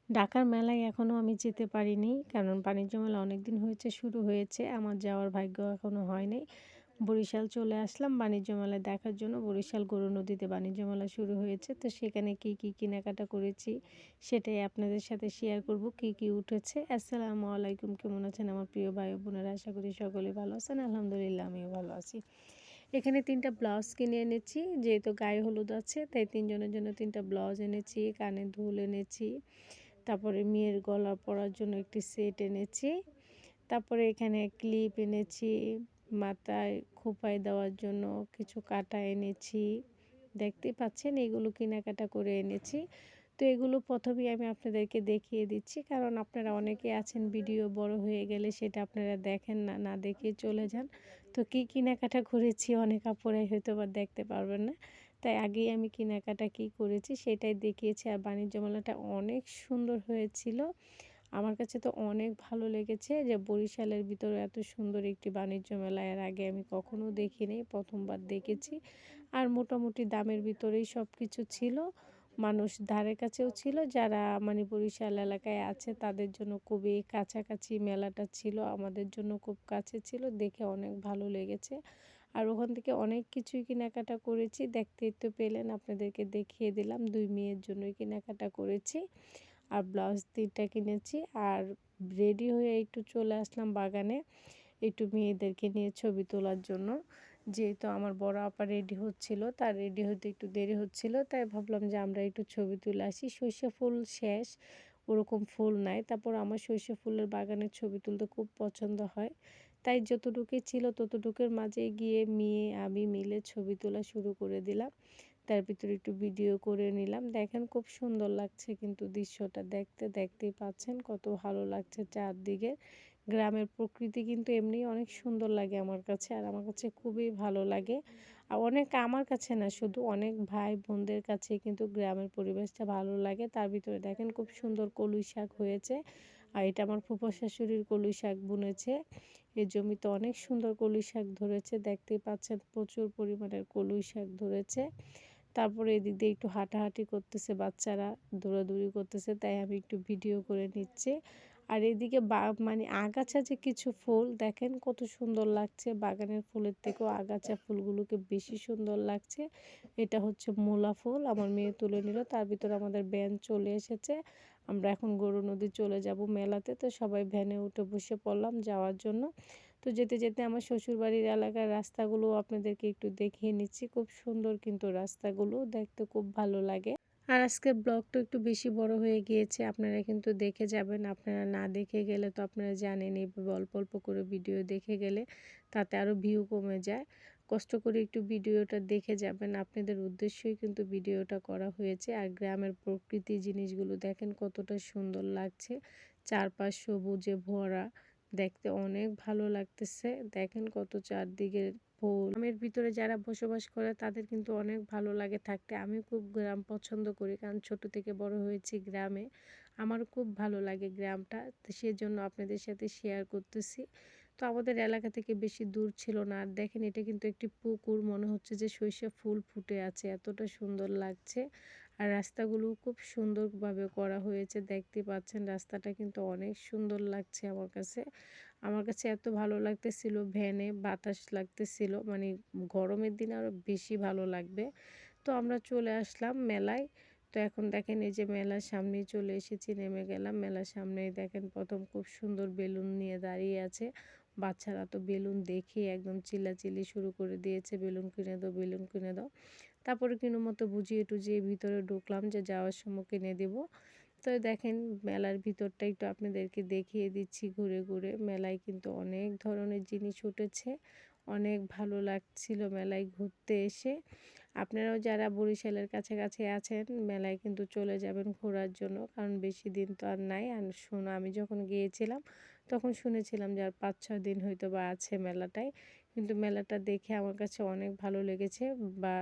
ঢাকার মেলায় এখনও আমি যেতে পারিনি। কারণ বাণিজ্য মেলা অনেকদিন হয়েছে শুরু হয়েছে। আমার যাওয়ার ভাগ্য এখনো হয় নাই। বরিশাল চলে আসলাম বাণিজ্য মেলা দেখার জন্য। বরিশাল গরুনদীতে বাণিজ্য মেলা শুরু হয়েছে। তো সেখানে কি কেনাকাটা করেছি সেটাই আপনাদের সাথে শেয়ার করব। কি উঠেছে। আসসালামু আলাইকুম। কেমন আছেন আমার প্রিয় ভাই ও বোনেরা? আশা করি সকলেই ভালো আছেন। আলহামদুলিল্লাহ আমিও ভালো আছি। এখানে ৩ টা ব্লাউজ কিনে এনেছি। যেহেতু গায়ে হলুদ আছে তাই ৩ জনের জন্য ৩ টা ব্লাউজ এনেছি, কানের দুল এনেছি। তারপরে মেয়ের গলা পরার জন্য একটি সেট এনেছি। তারপরে এখানে ক্লিপ এনেছি, মাথায় খোঁপায় দেওয়ার জন্য কিছু কাঁটা এনেছি। দেখতেই পাচ্ছেন এগুলো কেনাকাটা করে এনেছি। তো এগুলো প্রথমেই আমি আপনাদেরকে দেখিয়ে দিচ্ছি, কারণ আপনারা অনেকে আছেন ভিডিও বড় হয়ে গেলে সেটা আপনারা দেখেন না, না দেখে চলে যান। তো কী কেনাকাটা করেছি অনেক আপুরাই হয়তো বা দেখতে পারবেন না। তাই আগেই আমি কেনাকাটা কী করেছি সেটাই দেখিয়েছি। আর বাণিজ্য মেলাটা অনেক সুন্দর হয়েছিল। আমার কাছে তো অনেক ভালো লেগেছে যে বরিশালের ভিতরে এত সুন্দর একটি বাণিজ্য মেলা এর আগে আমি কখনো দেখিনি, প্রথমবার দেখেছি। আর মোটামুটি দামের ভিতরেই সব কিছু ছিল। মানুষ ধারে কাছেও ছিল, যারা মানে বরিশাল এলাকায় আছে তাদের জন্য খুবই কাছাকাছি মেলাটা ছিল, আমাদের জন্য খুব কাছে ছিল। দেখে অনেক ভালো লেগেছে। আর ওখান থেকে অনেক কিছুই কেনাকাটা করেছি, দেখতেই তো পেলেন, আপনাদেরকে দেখিয়ে দিলাম। ২ মেয়ের জন্যই কেনাকাটা করেছি। আর ব্লাউজ ৩ টা কিনেছি। আর রেডি হয়ে একটু চলে আসলাম বাগানে, একটু মেয়েদেরকে নিয়ে ছবি তোলার জন্য। যেহেতু আমার বড় আপা রেডি হচ্ছিল, তার রেডি হতে একটু দেরি হচ্ছিল, তাই ভাবলাম যে আমরা একটু ছবি তুলে আসি। সইষে ফুল শেষ, ওরকম ফুল নাই। তারপর আমার সইষে ফুলের বাগানের ছবি তুলতে খুব পছন্দ হয়। তাই যতটুকুই ছিল ততটুকুর মাঝে গিয়ে মেয়ে আমি মিলে ছবি তোলা শুরু করে দিলাম। তার ভিতরে একটু ভিডিও করে নিলাম। দেখেন খুব সুন্দর লাগছে কিন্তু দৃশ্যটা দেখতেই পাচ্ছেন কত ভালো লাগছে চারদিকে। গ্রামের প্রকৃতি কিন্তু এমনিই অনেক সুন্দর লাগে আমার কাছে, আর আমার কাছে খুবই ভালো লাগে। আর অনেক আমার কাছে না, শুধু অনেক ভাই বোনদের কাছে কিন্তু গ্রামের পরিবেশটা ভালো লাগে। তার ভিতরে দেখেন খুব সুন্দর কলই শাক হয়েছে। আর এটা আমার ফুফা শাশুড়ির কলই শাক বুনেছে। এই জমিতে অনেক সুন্দর কলই শাক ধরেছে, দেখতেই পাচ্ছেন প্রচুর পরিমাণের কলই শাক ধরেছে। তারপরে এদিক দিয়ে একটু হাঁটাহাঁটি করতেছে বাচ্চারা, দৌড়াদৌড়ি করতেছে, তাই আমি একটু ভিডিও করে নিচ্ছি। আর এদিকে মানে আগাছা যে কিছু ফুল দেখেন কত সুন্দর লাগছে, বাগানের ফুলের থেকেও আগাছা ফুলগুলোকে বেশি সুন্দর লাগছে। এটা হচ্ছে মূলা ফুল, আমার মেয়ে তুলে নিল। তার ভিতরে আমাদের ভ্যান চলে এসেছে। আমরা এখন গরুনদী চলে যাব মেলাতে, তো সবাই ভ্যানে উঠে বসে পড়লাম যাওয়ার জন্য। তো যেতে যেতে আমার শ্বশুরবাড়ির এলাকার রাস্তাগুলো আপনাদেরকে একটু দেখিয়ে নিচ্ছি। খুব সুন্দর কিন্তু রাস্তাগুলো, দেখতে খুব ভালো লাগে। আর আজকের ব্লগটা একটু বেশি বড় হয়ে গিয়েছে, আপনারা কিন্তু দেখে যাবেন। আপনারা না দেখে গেলে তো আপনারা জানেন, এইভাবে অল্প অল্প করে ভিডিও দেখে গেলে তাতে আরও ভিউ কমে যায়। কষ্ট করে একটু ভিডিওটা দেখে যাবেন, আপনাদের উদ্দেশ্যই কিন্তু ভিডিওটা করা হয়েছে। আর গ্রামের প্রকৃতি জিনিসগুলো দেখেন কতটা সুন্দর লাগছে, চারপাশ সবুজে ভরা, দেখতে অনেক ভালো লাগতেছে। দেখেন কত চারদিকে ফুল। গ্রামের ভিতরে যারা বসবাস করে তাদের কিন্তু অনেক ভালো লাগে থাকতে। আমি খুব গ্রাম পছন্দ করি, কারণ ছোট থেকে বড় হয়েছি গ্রামে। আমার খুব ভালো লাগে গ্রামটা, তো সেজন্য আপনাদের সাথে শেয়ার করতেছি। তো আমাদের এলাকা থেকে বেশি দূর ছিল না। আর দেখেন এটা কিন্তু একটি পুকুর, মনে হচ্ছে যে সইষে ফুল ফুটে আছে, এতটা সুন্দর লাগছে। আর রাস্তাগুলো খুব সুন্দরভাবে করা হয়েছে, দেখতে পাচ্ছেন রাস্তাটা কিন্তু অনেক সুন্দর লাগছে আমার কাছে। আমার কাছে এত ভালো লাগতেছিল, ভ্যানে বাতাস লাগতেছিল, মানে গরমের দিনে আরও বেশি ভালো লাগবে। তো আমরা চলে আসলাম মেলায়। তো এখন দেখেন এই যে মেলার সামনেই চলে এসেছি, নেমে গেলাম। মেলার সামনেই দেখেন প্রথম খুব সুন্দর বেলুন নিয়ে দাঁড়িয়ে আছে। বাচ্চারা তো বেলুন দেখেই একদম চিল্লাচিল্লি শুরু করে দিয়েছে, বেলুন কিনে দাও, বেলুন কিনে দাও। তারপরে কোনো মতো বুঝিয়ে টুজিয়ে ভিতরে ঢুকলাম যে যাওয়ার সময় কিনে দেবো। তো দেখেন মেলার ভিতরটা একটু আপনাদেরকে দেখিয়ে দিচ্ছি ঘুরে ঘুরে। মেলায় কিন্তু অনেক ধরনের জিনিস উঠেছে, অনেক ভালো লাগছিল মেলায় ঘুরতে এসে। আপনারাও যারা বরিশালের কাছাকাছি আছেন মেলায় কিন্তু চলে যাবেন ঘোরার জন্য, কারণ বেশি দিন তো আর নাই। আর আমি যখন গিয়েছিলাম তখন শুনেছিলাম যে আর ৫-৬ দিন হয়তো বা আছে মেলাটায়। কিন্তু মেলাটা দেখে আমার কাছে অনেক ভালো লেগেছে। বা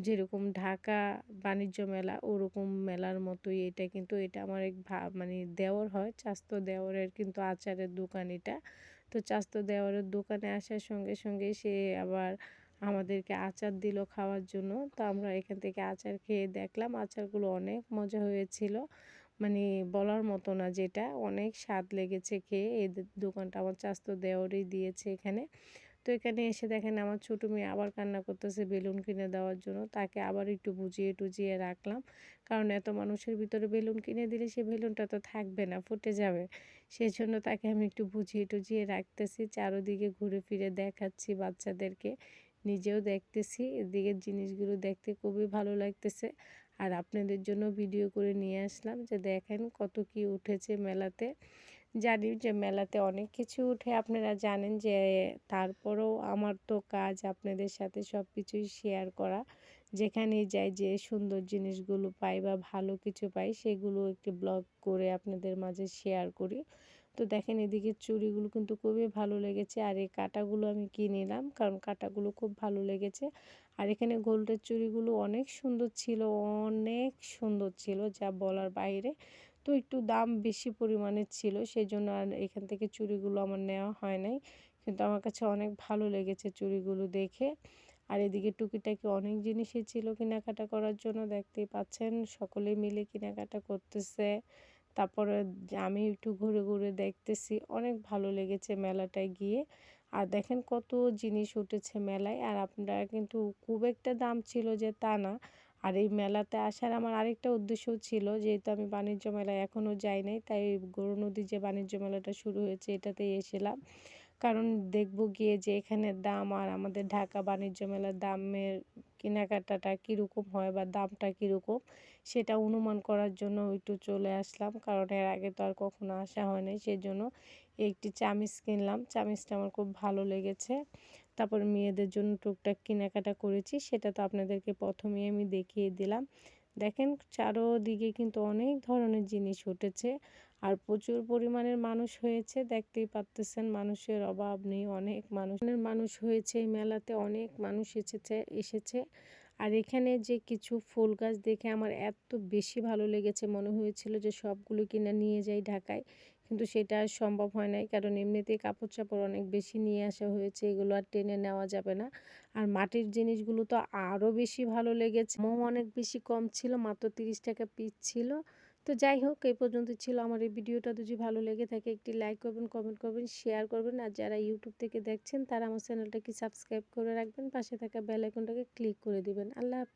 যেরকম ঢাকা বাণিজ্য মেলা ওরকম মেলার মতোই এটা, কিন্তু এটা আমার এক মানে দেওর হয়, চাস্তো দেওরের কিন্তু আচারের দোকান এটা। তো চাস্তো দেওরের দোকানে আসার সঙ্গে সঙ্গে সে আবার আমাদেরকে আচার দিল খাওয়ার জন্য। তো আমরা এখান থেকে আচার খেয়ে দেখলাম, আচারগুলো অনেক মজা হয়েছিল। মানে বলার মতো না, যেটা অনেক স্বাদ লেগেছে খেয়ে। এই দোকানটা আমার চাচাতো দেওরই দিয়েছে এখানে। তো এখানে এসে দেখেন আমার ছোট মেয়ে আবার কান্না করতেছে বেলুন কিনে দেওয়ার জন্য। তাকে আবার একটু বুঝিয়ে টুজিয়ে রাখলাম, কারণ এত মানুষের ভিতরে বেলুন কিনে দিলে সে বেলুনটা তো থাকবে না, ফুটে যাবে। সেজন্য তাকে আমি একটু বুঝিয়ে টুজিয়ে রাখতেছি, চারোদিকে ঘুরে ফিরে দেখাচ্ছি বাচ্চাদেরকে, নিজেও দেখতেছি। এদিকের জিনিসগুলো দেখতে খুবই ভালো লাগতেছে। আর আপনাদের জন্য ভিডিও করে নিয়ে আসলাম যে দেখেন কত কি উঠেছে মেলাতে। জানি যে মেলাতে অনেক কিছু উঠে, আপনারা জানেন যে, তারপরেও আমার তো কাজ আপনাদের সাথে সব কিছুই শেয়ার করা। যেখানেই যাই যে সুন্দর জিনিসগুলো পাই বা ভালো কিছু পাই সেগুলো একটি ব্লগ করে আপনাদের মাঝে শেয়ার করি। তো দেখেন এদিকে চুড়িগুলো কিন্তু খুবই ভালো লেগেছে, আর এই কাঁটাগুলো আমি কিনে নিলাম কারণ কাঁটাগুলো খুব ভালো লেগেছে। আর এখানে গোল্ডের চুড়িগুলো অনেক সুন্দর ছিল, অনেক সুন্দর ছিল যা বলার বাইরে। তো একটু দাম বেশি পরিমাণের ছিল, সেই জন্য আর এখান থেকে চুড়িগুলো আমার নেওয়া হয় নাই, কিন্তু আমার কাছে অনেক ভালো লেগেছে চুড়িগুলো দেখে। আর এদিকে টুকিটাকি অনেক জিনিসই ছিল কেনাকাটা করার জন্য, দেখতেই পাচ্ছেন সকলে মিলে কেনাকাটা করতেছে। তারপরে আমি একটু ঘুরে ঘুরে দেখতেছি, অনেক ভালো লেগেছে মেলাটায় গিয়ে। আর দেখেন কত জিনিস উঠেছে মেলায়, আর আপনারা কিন্তু খুব একটা দাম ছিল যে তা না। আর এই মেলাতে আসার আমার আরেকটা উদ্দেশ্যও ছিল, যেহেতু আমি বাণিজ্য মেলায় এখনও যাই নাই, তাই গরুনদী যে বাণিজ্য মেলাটা শুরু হয়েছে এটাতেই এসেছিলাম। কারণ দেখব গিয়ে যে এখানের দাম আর আমাদের ঢাকা বাণিজ্য মেলার দামের কেনাকাটাটা কীরকম হয় বা দামটা কীরকম সেটা অনুমান করার জন্য একটু চলে আসলাম, কারণ এর আগে তো আর কখনো আসা হয় নাই। সেজন্য একটি চামিচ কিনলাম, চামিচটা আমার খুব ভালো লেগেছে। তারপর মেয়েদের জন্য টুকটাক কেনাকাটা করেছি, সেটা তো আপনাদেরকে প্রথমেই আমি দেখিয়ে দিলাম। দেখেন চারোদিকে কিন্তু অনেক ধরনের জিনিস উঠেছে, আর প্রচুর পরিমাণের মানুষ হয়েছে, দেখতেই পারতেছেন মানুষের অভাব নেই, অনেক মানুষ হয়েছে এই মেলাতে, অনেক মানুষ এসেছে। আর এখানে যে কিছু ফুল গাছ দেখে আমার এত বেশি ভালো লেগেছে, মনে হয়েছিল যে সবগুলো কিনে নিয়ে যাই ঢাকায়, কিন্তু সেটা আর সম্ভব হয় নাই, কারণ এমনিতেই কাপড় চাপড় অনেক বেশি নিয়ে আসা হয়েছে, এগুলো আর টেনে নেওয়া যাবে না। আর মাটির জিনিসগুলো তো আরও বেশি ভালো লেগেছে, অনেক বেশি কম ছিল, মাত্র 30 টাকা পিস ছিল। তো যাই হোক, এই পর্যন্ত ছিল আমার এই ভিডিওটা। যদি ভালো লেগে থাকে একটি লাইক করবেন, কমেন্ট করবেন, শেয়ার করবেন। আর যারা ইউটিউব থেকে দেখছেন তারা আমার চ্যানেলটাকে সাবস্ক্রাইব করে রাখবেন, পাশে থাকা বেল আইকনটাকে ক্লিক করে দিবেন। আল্লাহ হাফেজ।